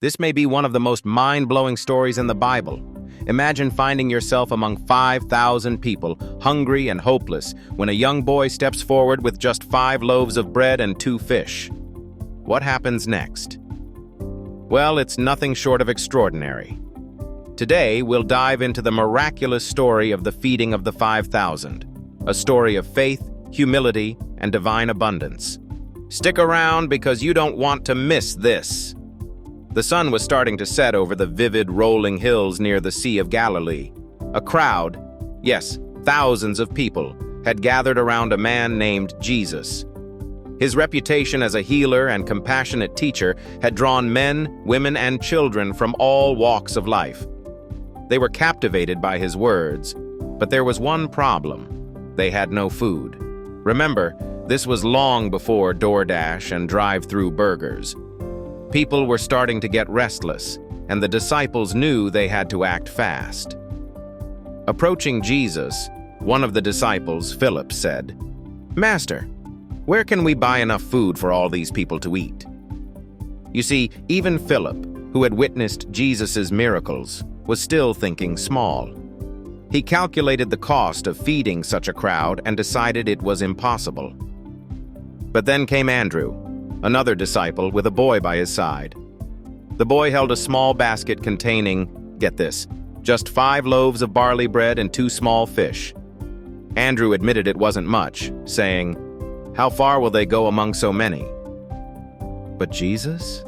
This may be one of the most mind-blowing stories in the Bible. Imagine finding yourself among 5,000 people, hungry and hopeless, when a young boy steps forward with just 5 loaves of bread and 2 fish. What happens next? Well, it's nothing short of extraordinary. Today, we'll dive into the miraculous story of the feeding of the 5,000, a story of faith, humility, and divine abundance. Stick around because you don't want to miss this. The sun was starting to set over the vivid rolling hills near the Sea of Galilee. A crowd, yes, thousands of people, had gathered around a man named Jesus. His reputation as a healer and compassionate teacher had drawn men, women, and children from all walks of life. They were captivated by his words, but there was one problem. They had no food. Remember, this was long before DoorDash and drive-through burgers. People were starting to get restless, and the disciples knew they had to act fast. Approaching Jesus, one of the disciples, Philip, said, "Master, where can we buy enough food for all these people to eat?" You see, even Philip, who had witnessed Jesus' miracles, was still thinking small. He calculated the cost of feeding such a crowd and decided it was impossible. But then came Andrew, another disciple with a boy by his side. The boy held a small basket containing, get this, just 5 loaves of barley bread and 2 small fish. Andrew admitted it wasn't much, saying, "How far will they go among so many?" But Jesus?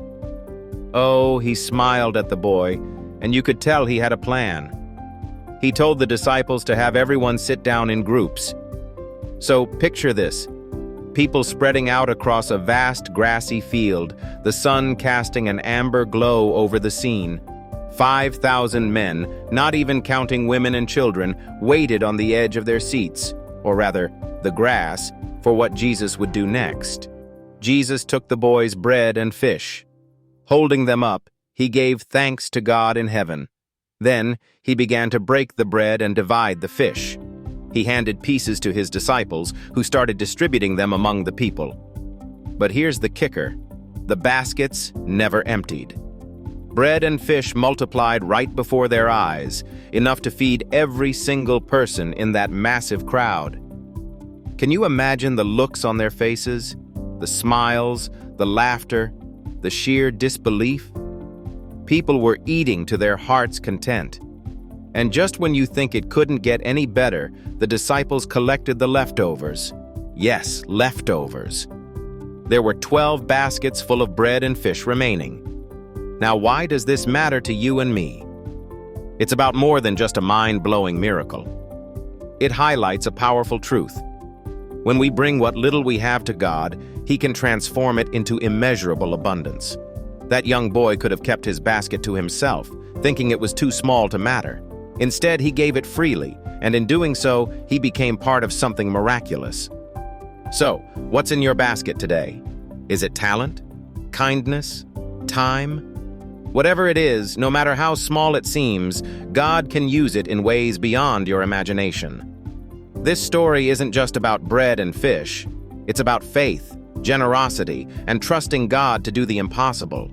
Oh, he smiled at the boy, and you could tell he had a plan. He told the disciples to have everyone sit down in groups. So picture this. People spreading out across a vast grassy field, the sun casting an amber glow over the scene. 5,000 men, not even counting women and children, waited on the edge of their seats, or rather, the grass, for what Jesus would do next. Jesus took the boy's bread and fish. Holding them up, he gave thanks to God in heaven. Then he began to break the bread and divide the fish. He handed pieces to his disciples, who started distributing them among the people. But here's the kicker. The baskets never emptied. Bread and fish multiplied right before their eyes, enough to feed every single person in that massive crowd. Can you imagine the looks on their faces? The smiles, the laughter, the sheer disbelief? People were eating to their heart's content. And just when you think it couldn't get any better, the disciples collected the leftovers. Yes, leftovers. There were 12 baskets full of bread and fish remaining. Now, why does this matter to you and me? It's about more than just a mind-blowing miracle. It highlights a powerful truth. When we bring what little we have to God, He can transform it into immeasurable abundance. That young boy could have kept his basket to himself, thinking it was too small to matter. Instead, he gave it freely, and in doing so, he became part of something miraculous. So, what's in your basket today? Is it talent? Kindness? Time? Whatever it is, no matter how small it seems, God can use it in ways beyond your imagination. This story isn't just about bread and fish. It's about faith, generosity, and trusting God to do the impossible.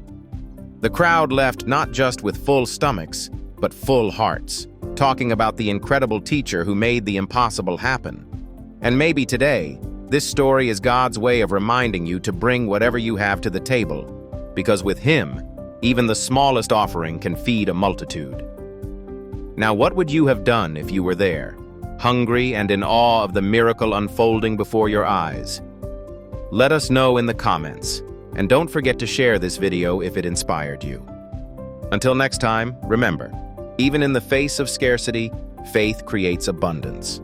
The crowd left not just with full stomachs, but full hearts, talking about the incredible teacher who made the impossible happen. And maybe today, this story is God's way of reminding you to bring whatever you have to the table, because with Him, even the smallest offering can feed a multitude. Now, what would you have done if you were there, hungry and in awe of the miracle unfolding before your eyes? Let us know in the comments, and don't forget to share this video if it inspired you. Until next time, remember, even in the face of scarcity, faith creates abundance.